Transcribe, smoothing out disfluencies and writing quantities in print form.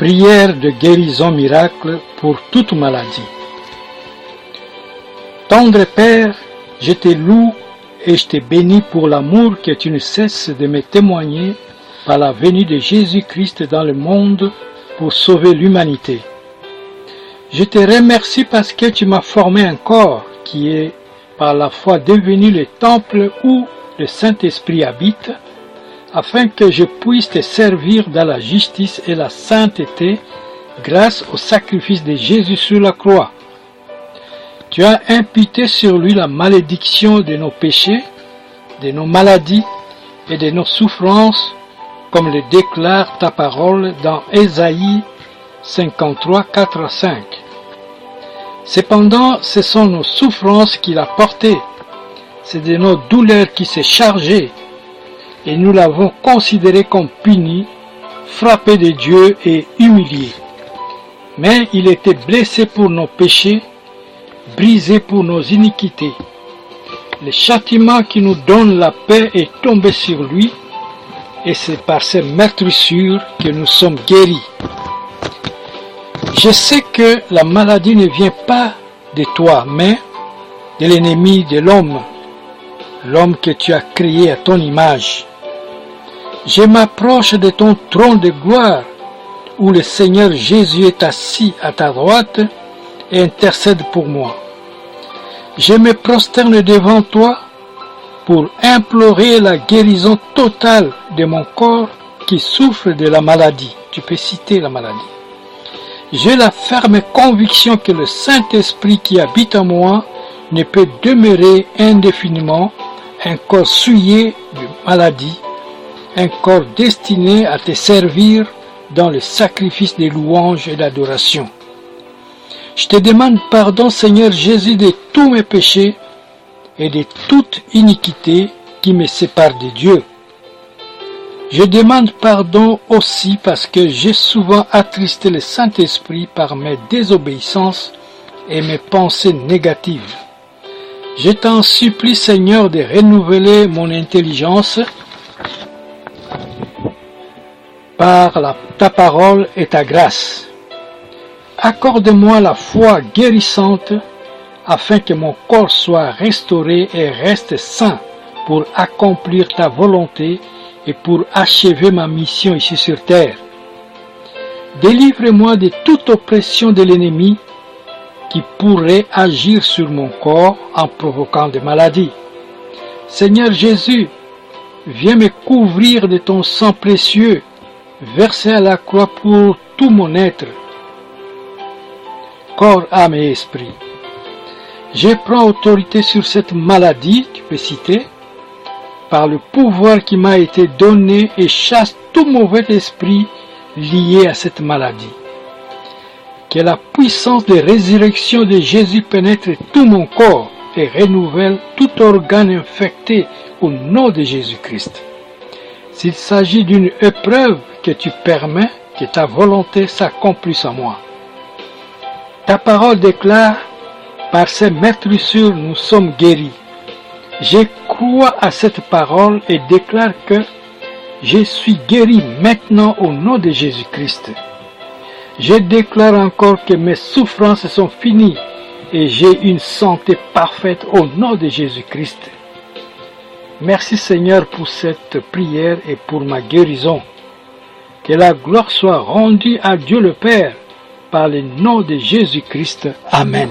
Prière de guérison miracle pour toute maladie. Tendre Père, je te loue et je te bénis pour l'amour que tu ne cesses de me témoigner par la venue de Jésus-Christ dans le monde pour sauver l'humanité. Je te remercie parce que tu m'as formé un corps qui est par la foi devenu le temple où le Saint-Esprit habite, afin que je puisse te servir dans la justice et la sainteté grâce au sacrifice de Jésus sur la croix. Tu as imputé sur lui la malédiction de nos péchés, de nos maladies et de nos souffrances, comme le déclare ta parole dans Ésaïe 53, 4 à 5. Cependant, ce sont nos souffrances qu'il a portées, c'est de nos douleurs qu'il s'est chargé, et nous l'avons considéré comme puni, frappé de Dieu et humilié. Mais il était blessé pour nos péchés, brisé pour nos iniquités. Le châtiment qui nous donne la paix est tombé sur lui, et c'est par ses meurtrissures que nous sommes guéris. Je sais que la maladie ne vient pas de toi, mais de l'ennemi de l'homme, l'homme que tu as créé à ton image. Je m'approche de ton trône de gloire, où le Seigneur Jésus est assis à ta droite et intercède pour moi. Je me prosterne devant toi pour implorer la guérison totale de mon corps qui souffre de la maladie. Tu peux citer la maladie. J'ai la ferme conviction que le Saint-Esprit qui habite en moi ne peut demeurer indéfiniment un corps souillé de maladie, un corps destiné à te servir dans le sacrifice des louanges et d'adoration. Je te demande pardon, Seigneur Jésus, de tous mes péchés et de toute iniquité qui me sépare de Dieu. Je demande pardon aussi parce que j'ai souvent attristé le Saint-Esprit par mes désobéissances et mes pensées négatives. Je t'en supplie, Seigneur, de renouveler mon intelligence par ta parole et ta grâce. Accorde-moi la foi guérissante afin que mon corps soit restauré et reste sain pour accomplir ta volonté et pour achever ma mission ici sur terre. Délivre-moi de toute oppression de l'ennemi qui pourrait agir sur mon corps en provoquant des maladies. Seigneur Jésus, viens me couvrir de ton sang précieux, versé à la croix pour tout mon être, corps, âme et esprit. Je prends autorité sur cette maladie, tu peux citer, par le pouvoir qui m'a été donné et chasse tout mauvais esprit lié à cette maladie. Que la puissance de résurrection de Jésus pénètre tout mon corps et renouvelle tout organe infecté au nom de Jésus-Christ. S'il s'agit d'une épreuve que tu permets, que ta volonté s'accomplisse en moi. Ta parole déclare, par ses meurtrissures nous sommes guéris. Je crois à cette parole et déclare que je suis guéri maintenant au nom de Jésus-Christ. Je déclare encore que mes souffrances sont finies et j'ai une santé parfaite au nom de Jésus-Christ. Merci Seigneur pour cette prière et pour ma guérison. Que la gloire soit rendue à Dieu le Père par le nom de Jésus-Christ. Amen.